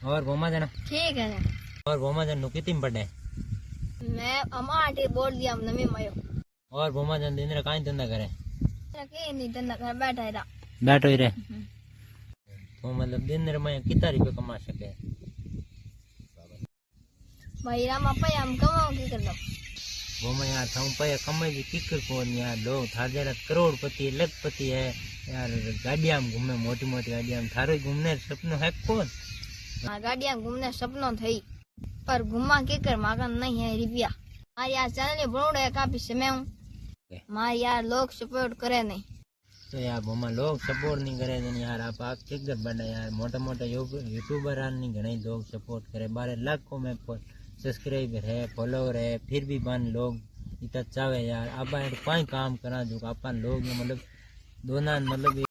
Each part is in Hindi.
और घूमा जाना ठीक है ना और घूमा जान कितनी पढ़े मैं अमाटे बोल दिया नमी मयो और घूमा जान दिन कहीं धंधा करे के नहीं धंधा कर बैठा है बैठो ही रहे तो मतलब दिन में कितना रुपये कमा सके भाई राम अपा हम कमाओ की कर लो घूमा यार था पैसा कमाई की किकर कौन यार लोग थार जरा करोड़पति लखपति है यार गाड़िया में घूमे मोटी मोटी गाड़िया में थारो घूमने सपनों है कौन गाड़िया घूमने सपनों थई पर घुमा के कर मागा नहीं है रुपया मारी यार चैनल बनोड़ो है काफी समय हूँ मारी यार लोग सपोर्ट करे नहीं तो यार घूमा लोग सपोर्ट नहीं करे तो यार आप किकर बने यार मोटा मोटा यूट्यूबर नहीं घने लोग सपोर्ट करे 12 लाखों में सब्सक्राइबर है फॉलोवर है फिर भी बन लोग इतना चाहे यार आप कोई काम करा जो अपन लोग मतलब दोनों मतलब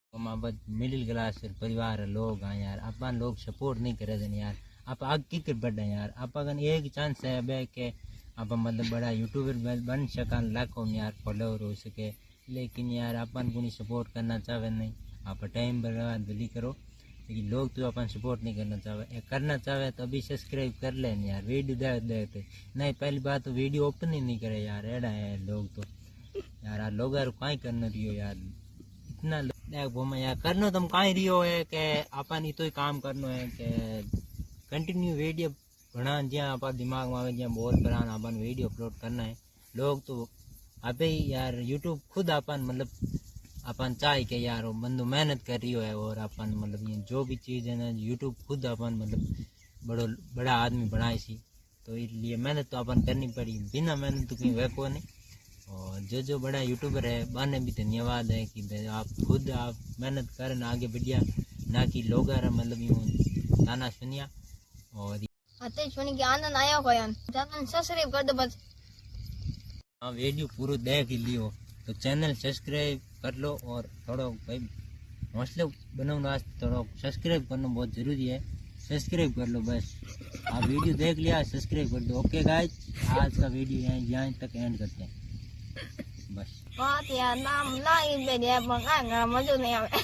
मिडिल क्लास परिवार लोग हैं यार अपन लोग सपोर्ट नहीं करे थे यार आप आग की कर बढ़े यार आप अगर एक चांस है बे के आप मतलब बड़ा यूट्यूबर बन सका लाखों में यार फॉलोवर हो सके लेकिन यार अपन को नहीं सपोर्ट करना चाहे नहीं आप टाइम बर्बाद भली करो लेकिन लोग तो अपन सपोर्ट नहीं करना चाहे तो अभी सब्सक्राइब कर ले यार वीडियो देखते नहीं पहली बात तो वीडियो ओपन ही नहीं करे यार एड़ा है लोग तो यार लोग यार कहीं करना रही हो यार इतना यार करनो तुम कहीं रियो है कि अपन तो ही काम करनो है कि कंटिन्यू वीडियो बना ज्यादा आप दिमाग में ज्यादा बोल बना अपन वीडियो अपलोड करना है लोग तो अबे यार यूट्यूब खुद अपन मतलब अपन चाहे कि यार बंदो मेहनत कर रही है और अपन मतलब ये जो भी चीज़ है ना यूट्यूब खुद अपन मतलब बड़ा आदमी बनाए सी तो इसलिए मेहनत तो अपन करनी पड़ी बिना मेहनत तो कहीं वह को नहीं और जो बड़ा यूट्यूबर है बने भी धन्यवाद है कि आप खुद आप मेहनत करें आगे बढ़िया ना कि लोग मतलब यूँ गाना सुनिया और अते सुनी के आनंद आया को यार चैनल सब्सक्राइब कर दो बस हाँ वीडियो पूरा देख लियो तो चैनल सब्सक्राइब कर लो और थोड़ा भाई हौसले बनाओ वास्ते थोड़ा सब्सक्राइब करना बहुत ज़रूरी है सब्सक्राइब कर लो बस आप वीडियो देख लिया सब्सक्राइब कर दो ओके गाइस आज का वीडियो यहाँ तक एंड करते हैं बस बात यार नाम ला इन पे दे मंगा मजो नहीं आवे